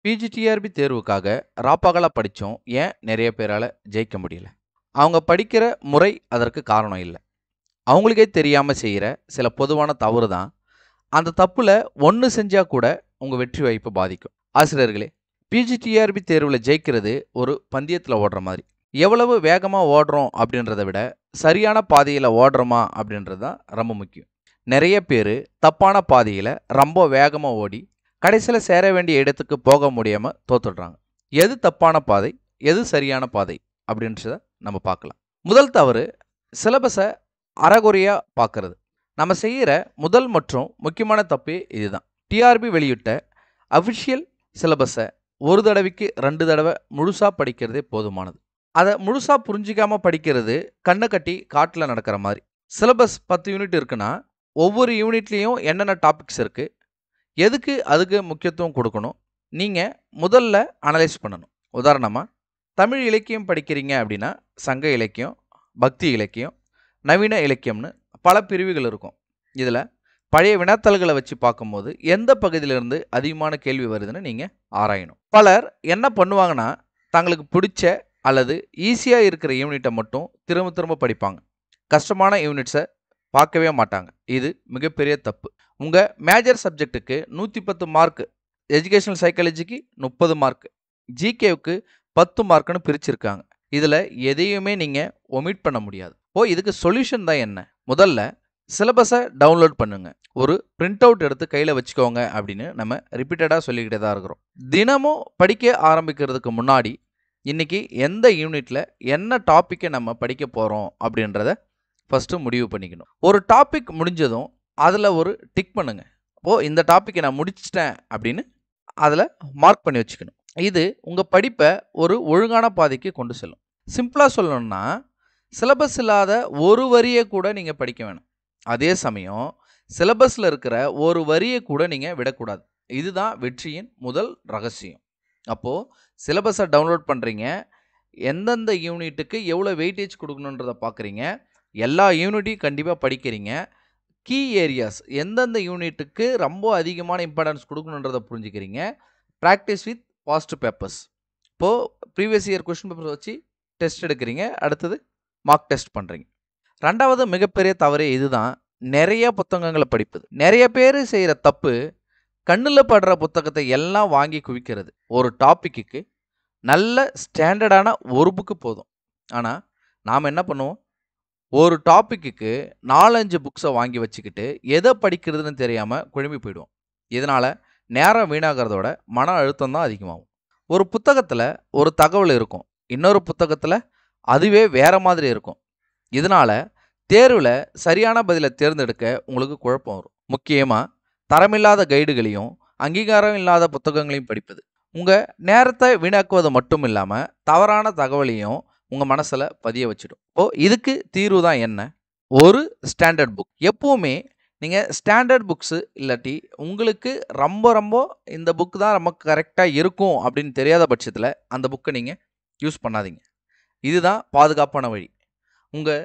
PGTRB தேர்வுக்காக ராப்பகலா படிச்சும் ஏன் நிறைய பேரால ஜெயிக்க முடியல? அவங்க படிக்கிற முறை அதற்கு காரணம் இல்ல. அவங்களுக்கே தெரியாம செய்யற சில பொதுவான தவறு தான். அந்த தப்புல ஒண்ணு செஞ்சா கூட உங்க வெற்றி வாய்ப்பை பாதிக்கும். ஆசிரியர்களே, பிஜிடிஆர்பி தேர்வுல ஜெயிக்கிறது ஒரு பந்தயத்துல ஓடுற மாதிரி. எவ்வளவு வேகமா ஓடுறோம் அப்படின்றத விட சரியான பாதையில ஓடுறோமா அப்படின்றது தான் ரொம்ப முக்கியம். நிறைய பேர் தப்பான பாதையில ரொம்ப வேகமா ஓடி கடைசியில சேர வேண்டிய இடத்துக்கு போக முடியாம தோத்துடுறாங்க. எது தப்பான பாதை, எது சரியான பாதை அப்படின்றத நம்ம பார்க்கலாம். முதல் தவறு, சிலபஸை அறகுறையா பார்க்கறது. நம்ம செய்யற முதல் மற்றும் முக்கியமான தப்பே இதுதான். டிஆர்பி வெளியிட்ட அஃபிஷியல் சிலபஸை ஒரு தடவைக்கு 2 தடவை முழுசா படிக்கிறதே போதுமானது. அதை முழுசா புரிஞ்சிக்காம படிக்கிறது கண்ணை கட்டி காட்டில் நடக்கிற மாதிரி. சிலபஸ் 10 யூனிட் இருக்குன்னா ஒவ்வொரு யூனிட்லேயும் என்னென்ன டாபிக்ஸ் இருக்கு, எதுக்கு அதுக்கு முக்கியத்துவம் கொடுக்கணும், நீங்கள் முதல்ல அனலைஸ் பண்ணணும். உதாரணமாக, தமிழ் இலக்கியம் படிக்கிறீங்க அப்படின்னா சங்க இலக்கியம், பக்தி இலக்கியம், நவீன இலக்கியம்னு பல பிரிவுகள் இருக்கும். இதில் பழைய வினாத்தாள்களை வச்சு பார்க்கும்போது எந்த பகுதியிலிருந்து அதிகமான கேள்வி வருதுன்னு நீங்கள் ஆராயணும். பலர் என்ன பண்ணுவாங்கன்னா, தங்களுக்கு பிடிச்ச அல்லது ஈஸியாக இருக்கிற யூனிட்டை மட்டும் திரும்ப திரும்ப படிப்பாங்க. கஷ்டமான யூனிட்ஸை பார்க்கவே மாட்டாங்க. இது மிகப்பெரிய தப்பு. உங்கள் மேஜர் சப்ஜெக்ட்டுக்கு 110 மார்க், எஜுகேஷனல் சைக்காலஜிக்கு 30 மார்க், ஜிகேவுக்கு 10 மார்க்குன்னு பிரிச்சிருக்காங்க. இதில் எதையுமே நீங்கள் ஒமிட் பண்ண முடியாது. இதுக்கு சொல்யூஷன் தான் என்ன? முதல்ல சிலபஸை டவுன்லோட் பண்ணுங்க. ஒரு பிரிண்ட் அவுட் எடுத்து கையில் வச்சுக்கோங்க அப்படின்னு நம்ம ரிப்பீட்டடாக சொல்லிக்கிட்டே தான் இருக்கிறோம். தினமும் படிக்க ஆரம்பிக்கிறதுக்கு முன்னாடி இன்னைக்கு எந்த யூனிட்டில் என்ன டாப்பிக்கை நம்ம படிக்க போகிறோம் அப்படின்றத ஃபஸ்ட்டு முடிவு பண்ணிக்கணும். ஒரு டாபிக் முடிஞ்சதும் அதில் ஒரு டிக் பண்ணுங்க. இந்த டாப்பிக்கை நான் முடிச்சிட்டேன் அப்படின்னு அதில் மார்க் பண்ணி வச்சுக்கணும். இது உங்கள் படிப்பை ஒரு ஒழுங்கான பாதைக்கு கொண்டு செல்லும். சிம்பிளாக சொல்லணும்னா, சிலபஸ் இல்லாத ஒரு வரியை கூட நீங்கள் படிக்க வேணும். அதே சமயம் சிலபஸில் இருக்கிற ஒரு வரியை கூட நீங்கள் விடக்கூடாது. இதுதான் வெற்றியின் முதல் ரகசியம். அப்போது சிலபஸை டவுன்லோட் பண்ணுறீங்க, எந்தெந்த யூனிட்டுக்கு எவ்வளோ வெயிட்டேஜ் கொடுக்கணுன்றதை பார்க்குறீங்க, எல்லா யூனிட்டையும் கண்டிப்பாக படிக்கிறீங்க, கீ ஏரியாஸ் எந்தெந்த யூனிட்டுக்கு ரொம்ப அதிகமான இம்பார்ட்டன்ஸ் கொடுக்கணுன்றதை புரிஞ்சுக்கிறீங்க, ப்ராக்டிஸ் வித் பாஸ்ட் பேப்பர்ஸ். இப்போது ப்ரீவியஸ் இயர் கொஸ்டின் பேப்பர்ஸ் வச்சு டெஸ்ட் எடுக்கிறீங்க, அடுத்தது மார்க் டெஸ்ட் பண்ணுறீங்க. ரெண்டாவது மிகப்பெரிய தவறே இதுதான், நிறைய புத்தகங்களை படிப்பது. நிறைய பேர் செய்கிற தப்பு, கண்ணில் படுற புத்தகத்தை எல்லாம் வாங்கி குவிக்கிறது. ஒரு டாப்பிக்கு நல்ல ஸ்டாண்டர்டான ஒரு புக்கு போதும். ஆனால் நாம் என்ன பண்ணுவோம், ஒரு டாப்பிக்கு 4-5 புக்ஸை வாங்கி வச்சுக்கிட்டு எதை படிக்கிறதுன்னு தெரியாமல் குழம்பி போயிடுவோம். இதனால் நேரம் வீணாகிறதோட மன அழுத்தம் தான் அதிகமாகும். ஒரு புத்தகத்தில் ஒரு தகவல் இருக்கும், இன்னொரு புத்தகத்தில் அதுவே வேற மாதிரி இருக்கும். இதனால் தேர்வில் சரியான பதிலை தேர்ந்தெடுக்க உங்களுக்கு குழப்பம் வரும். முக்கியமாக தரமில்லாத கைடுகளையும் அங்கீகாரம் இல்லாத புத்தகங்களையும் படிப்பது உங்கள் நேரத்தை வீணாக்குவது மட்டும் இல்லாமல் தவறான தகவலையும் உங்கள் மனசில் பதிய வச்சிடும். இதுக்கு தீர்வு தான் என்ன? ஒரு ஸ்டாண்டர்ட் புக். எப்போவுமே நீங்கள் ஸ்டாண்டர்ட் புக்ஸு இல்லாட்டி உங்களுக்கு ரொம்ப ரொம்ப இந்த புக்கு தான் ரொம்ப கரெக்டாக இருக்கும் அப்படின்னு தெரியாத பட்சத்தில் அந்த புக்கை நீங்கள் யூஸ் பண்ணாதீங்க. இதுதான் பாதுகாப்பான வழி. உங்கள்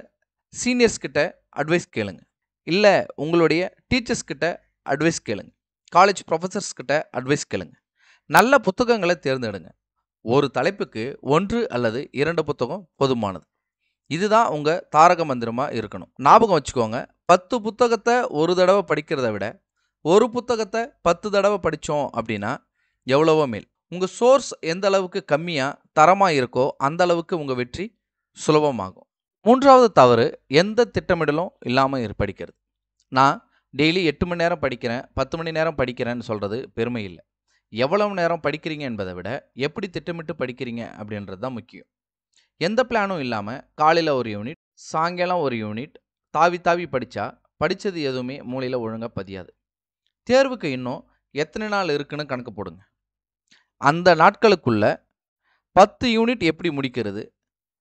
சீனியர்ஸ் கிட்ட அட்வைஸ் கேளுங்க, இல்லை உங்களுடைய டீச்சர்ஸ் கிட்ட அட்வைஸ் கேளுங்க, காலேஜ் ப்ரொஃபஸர்ஸ் கிட்ட அட்வைஸ் கேளுங்க. நல்ல புத்தகங்களை தேர்ந்தெடுங்க. ஒரு தலைப்புக்கு 1 அல்லது 2 புத்தகம் போதுமானது. இதுதான் உங்கள் தாரக மந்திரமாக இருக்கணும். ஞாபகம் வச்சுக்கோங்க, 10 புத்தகத்தை ஒரு தடவை படிக்கிறத விட ஒரு புத்தகத்தை 10 தடவை படித்தோம் அப்படின்னா எவ்வளவோ மேல். உங்கள் சோர்ஸ் எந்த அளவுக்கு கம்மியாக தரமாக இருக்கோ அந்த அளவுக்கு உங்கள் வெற்றி சுலபமாகும். மூன்றாவது தவறு, எந்த திட்டமிடலும் இல்லாமல் படிக்கிறது. நான் டெய்லி 8 மணி நேரம் படிக்கிறேன், 10 மணி நேரம் படிக்கிறேன்னு சொல்கிறது பெருமை இல்லை. எவ்வளவு நேரம் படிக்கிறீங்க என்பதை விட எப்படி திட்டமிட்டு படிக்கிறீங்க அப்படின்றது தான் முக்கியம். எந்த பிளானும் இல்லாமல் காலையில் ஒரு யூனிட், சாயங்காலம் ஒரு யூனிட் தாவி தாவி படித்தா படித்தது எதுவுமே மூளையில் ஒழுங்காக பதியாது. தேர்வுக்கு இன்னும் எத்தனை நாள் இருக்குன்னு கணக்கு போடுங்க. அந்த நாட்களுக்குள்ள 10 யூனிட் எப்படி முடிக்கிறது,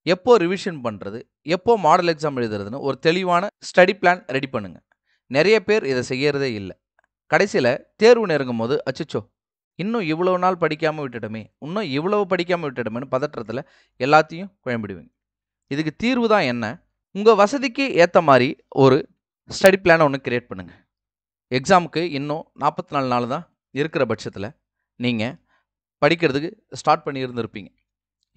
எப்போ ரிவிஷன் பண்ணுறது, எப்போ மாடல் எக்ஸாம் எழுதுறதுன்னு ஒரு தெளிவான ஸ்டடி பிளான் ரெடி பண்ணுங்க. நிறைய பேர் இதை செய்யறதே இல்லை. கடைசியில் தேர்வு நெருங்கும் போது அச்சச்சோ இன்னும் இவ்வளவு நாள் படிக்காமல் விட்டுட்டோமே, இன்னும் இவ்வளவு படிக்காமல் விட்டுட்டோமேன்னு பதற்றத்தில் எல்லாத்தையும் குழம்பிடுவீங்க. இதுக்கு தீர்வு தான் என்ன? உங்கள் வசதிக்கு ஏற்ற மாதிரி ஒரு ஸ்டடி பிளானை ஒன்று கிரியேட் பண்ணுங்கள். எக்ஸாமுக்கு இன்னும் 44 நாள் தான் இருக்கிற பட்சத்தில் நீங்கள் படிக்கிறதுக்கு ஸ்டார்ட் பண்ணி இருந்திருப்பீங்க.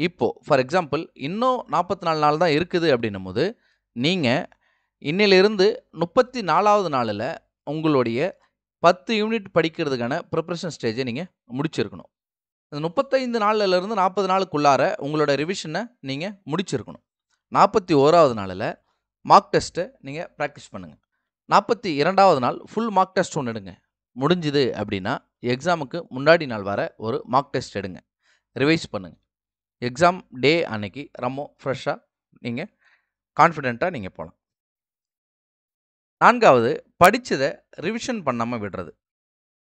இப்போ ஃபார் எக்ஸாம்பிள் இன்னும் 44 நாள் தான் இருக்குது அப்படின்னும்போது, நீங்க இன்னையிலிருந்து 34வது நாளில உங்களுடைய 10 யூனிட் படிக்கிறதுக்கான ப்ரிப்பரேஷன் ஸ்டேஜை நீங்க முடிச்சிருக்கணும். இந்த 35 நாள்லருந்து 40 நாளுக்குள்ளார உங்களோட ரிவிஷனை நீங்க முடிச்சிருக்கணும். 41வது நாளில மார்க் டெஸ்ட்டை நீங்க பிராக்டிஸ் பண்ணுங்க. 42வது நாள் ஃபுல் மார்க் டெஸ்ட் ஒன்று எடுங்க. முடிஞ்சுது அப்படின்னா எக்ஸாமுக்கு முன்னாடி நாள் வர ஒரு மார்க் டெஸ்ட் எடுங்க. ரிவைஸ் பண்ணுங்க. எக்ஸாம் டே அன்னைக்கு ரொம்ப ஃப்ரெஷ்ஷாக நீங்கள் கான்ஃபிடென்ட்டாக நீங்கள் போகலாம். 4வது படித்ததை ரிவிஷன் பண்ணாமல் விடுறது.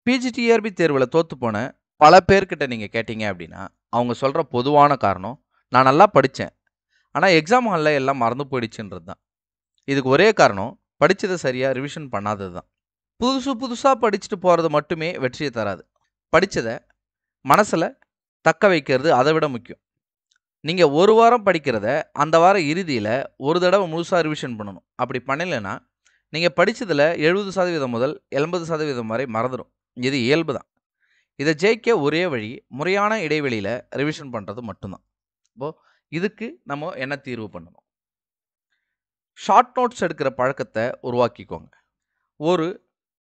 பிஜிடிஆர்பி தேர்வில் தோற்று போன பல பேர்கிட்ட நீங்கள் கேட்டீங்க அப்படின்னா அவங்க சொல்கிற பொதுவான காரணம், நான் நல்லா படித்தேன் ஆனால் எக்ஸாம் ஹாலில் எல்லாம் மறந்து போயிடுச்சுன்றது தான். இதுக்கு ஒரே காரணம் படித்ததை சரியாக ரிவிஷன் பண்ணாதது தான். புதுசாக படிச்சுட்டு போகிறது மட்டுமே வெற்றியை தராது. படித்ததை மனசில் தக்க வைக்கிறது அதை விட முக்கியம். நீங்கள் ஒரு வாரம் படிக்கிறத அந்த வார இறுதியில் ஒரு தடவை முழுசாக ரிவிஷன் பண்ணணும். அப்படி பண்ணலைன்னா நீங்கள் படித்ததில் 70% முதல் 80% வரை மறந்துடும். இது இயல்பு தான். இதை ஜெயிக்க ஒரே வழி முறையான இடைவெளியில் ரிவிஷன் பண்ணுறது மட்டும்தான். இப்போது இதுக்கு நம்ம என்ன தீர்வு பண்ணணும்? ஷார்ட் நோட்ஸ் எடுக்கிற பழக்கத்தை உருவாக்கிக்கோங்க. ஒரு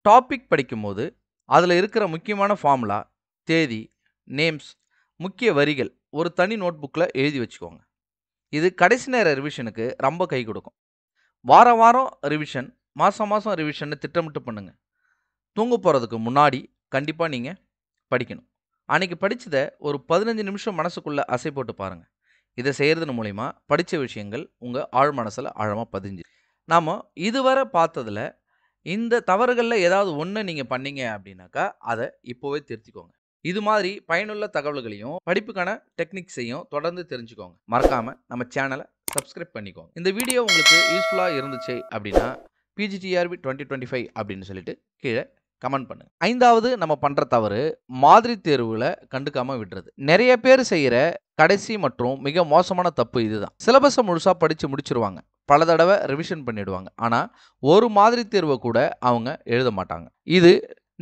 டாபிக் படிக்கும்போது அதில் இருக்கிற முக்கியமான ஃபார்முலா, தேதி, நேம்ஸ், முக்கிய வரிகள் ஒரு தனி நோட் புக்கில் எழுதி வச்சுக்கோங்க. இது கடைசி நேர ரிவிஷனுக்கு ரொம்ப கை கொடுக்கும். வாரம் ரிவிஷன், மாதம் ரிவிஷன் திட்டமிட்டு பண்ணுங்கள். தூங்க போகிறதுக்கு முன்னாடி கண்டிப்பாக நீங்கள் படிக்கணும். அன்றைக்கி படித்ததை ஒரு 15 நிமிஷம் மனசுக்குள்ளே அசை போட்டு பாருங்கள். இதை செய்கிறது மூலிமா படித்த விஷயங்கள் உங்கள் ஆழ் மனசில் ஆழமாக பதிஞ்சு. நாம் இதுவரை பார்த்ததில் இந்த தவறுகளில் ஏதாவது ஒன்று நீங்கள் பண்ணீங்க அப்படின்னாக்கா அதை இப்போவே திருத்திக்கோங்க. இது மாதிரி பயனுள்ள தகவல்களையும் படிப்புக்கான டெக்னிக்ஸையும் தொடர்ந்து தெரிஞ்சுக்கோங்க. மறக்காமல் நம்ம சேனலை சப்ஸ்கிரைப் பண்ணிக்கோங்க. இந்த வீடியோ உங்களுக்கு யூஸ்ஃபுல்லாக இருந்துச்சு அப்படின்னா பிஜிடிஆர்பி 2025 அப்படின்னு சொல்லிட்டு கீழே கமெண்ட் பண்ணுங்க. 5வது நம்ம பண்ணுற தவறு மாதிரி தேர்வுகளை கண்டுக்காமல் விடுறது. நிறைய பேர் செய்கிற கடைசி மற்றும் மிக மோசமான தப்பு இதுதான். சிலபஸை முழுசாக படித்து முடிச்சிருவாங்க, பல தடவை ரிவிஷன் பண்ணிடுவாங்க, ஆனால் ஒரு மாதிரி தேர்வை கூட அவங்க எழுத மாட்டாங்க. இது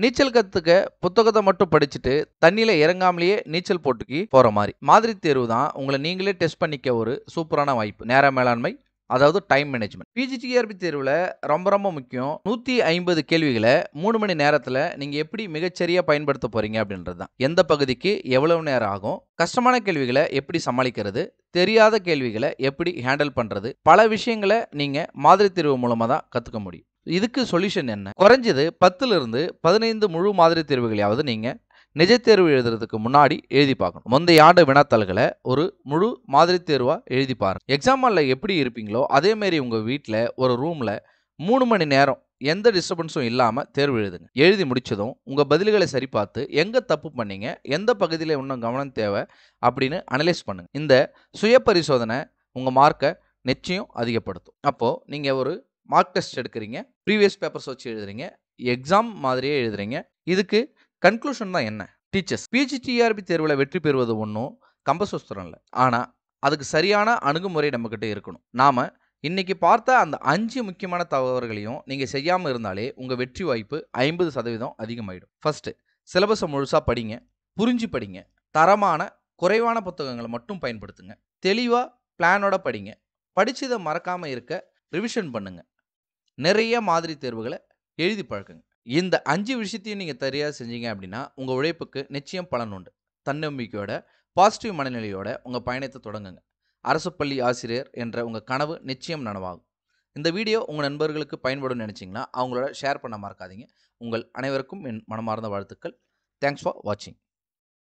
நீச்சல் கற்றுக்க புத்தகத்தை மட்டும் படிச்சுட்டு தண்ணியில் இறங்காமலேயே நீச்சல் போட்டுக்கி போகிற மாதிரி தேர்வு தான் உங்களை நீங்களே டெஸ்ட் பண்ணிக்க ஒரு சூப்பரான வாய்ப்பு. நேர மேலாண்மை, அதாவது டைம் மேனேஜ்மெண்ட். பிஜிடிஆர்பி தேர்வில் ரொம்ப முக்கியம். 150 கேள்விகளை 3 மணி நேரத்தில் நீங்கள் எப்படி மிகச்சரியாக பயன்படுத்த போகிறீங்க அப்படின்றது தான். எந்த பகுதிக்கு எவ்வளவு நேரம் ஆகும், கஷ்டமான கேள்விகளை எப்படி சமாளிக்கிறது, தெரியாத கேள்விகளை எப்படி ஹேண்டில் பண்ணுறது, பல விஷயங்களை நீங்கள் மாதிரி தேர்வு மூலமாக தான் கற்றுக்க முடியும். இதுக்கு சொல்யூஷன் என்ன? குறைஞ்சது 10லிருந்து 15 முழு மாதிரி தேர்வுகளையாவது நீங்கள் நிஜ தேர்வு எழுதுறதுக்கு முன்னாடி எழுதி பார்க்கணும். முந்தைய ஆண்டு வினாத்தாள்களை ஒரு முழு மாதிரி தேர்வாக எழுதி பாருங்க. எக்ஸாம் ஹாலில் எப்படி இருப்பீங்களோ அதேமாரி உங்கள் வீட்டில் ஒரு ரூமில் 3 மணி நேரம் எந்த டிஸ்டர்பன்ஸும் இல்லாமல் தேர்வு எழுதுங்க. எழுதி முடித்ததும் உங்கள் பதில்களை சரி பார்த்து எங்கே தப்பு பண்ணீங்க, எந்த பகுதியில் இன்னும் கவனம் தேவை அப்படின்னு அனலைஸ் பண்ணுங்கள். இந்த சுய பரிசோதனை உங்கள் மார்க்கை நிச்சயம் அதிகப்படுத்தும். அப்போது நீங்கள் ஒரு மார்க் டெஸ்ட் எடுக்கிறீங்க, ப்ரீவியஸ் பேப்பர்ஸ் வச்சு எழுதுறீங்க, எக்ஸாம் மாதிரியே எழுதுறீங்க. இதுக்கு கன்க்ளூஷன் தான் என்ன? டீச்சர்ஸ், பிஜிடிஆர்பி தேர்வில் வெற்றி பெறுவது ஒன்றும் கம்பசூத்திரம் இல்லை, ஆனால் அதுக்கு சரியான அணுகுமுறை நம்மக்கிட்ட இருக்கணும். நாம் இன்னைக்கு பார்த்த அந்த 5 முக்கியமான தவறுகளையும் நீங்கள் செய்யாமல் இருந்தாலே உங்கள் வெற்றி வாய்ப்பு 50% அதிகமாகிடும். ஃபர்ஸ்ட்டு, சிலபஸை முழுசாக படிங்க, புரிஞ்சு படிங்க, தரமான குறைவான புத்தகங்களை மட்டும் பயன்படுத்துங்க, தெளிவாக பிளானோட படிங்க, படிச்சதை மறக்காமல் இருக்க ரிவிஷன் பண்ணுங்க, நிறைய மாதிரி தேர்வுகளை எழுதி பழக்குங்க. இந்த 5 விஷயத்தையும் நீங்கள் சரியாக செஞ்சீங்க அப்படின்னா உங்கள் உழைப்புக்கு நிச்சயம் பலன் உண்டு. தன்னம்பிக்கையோட, பாசிட்டிவ் மனநிலையோட உங்கள் பயணத்தை தொடங்குங்க. அரசு பள்ளி ஆசிரியர் என்ற உங்கள் கனவு நிச்சயம் நனவாகும். இந்த வீடியோ உங்கள் நண்பர்களுக்கு பயன்படும் நினச்சிங்கன்னா அவங்களோட ஷேர் பண்ண மறக்காதீங்க. உங்கள் அனைவருக்கும் என் மனமார்ந்த வாழ்த்துக்கள். தேங்க்ஸ் ஃபார் வாட்சிங்.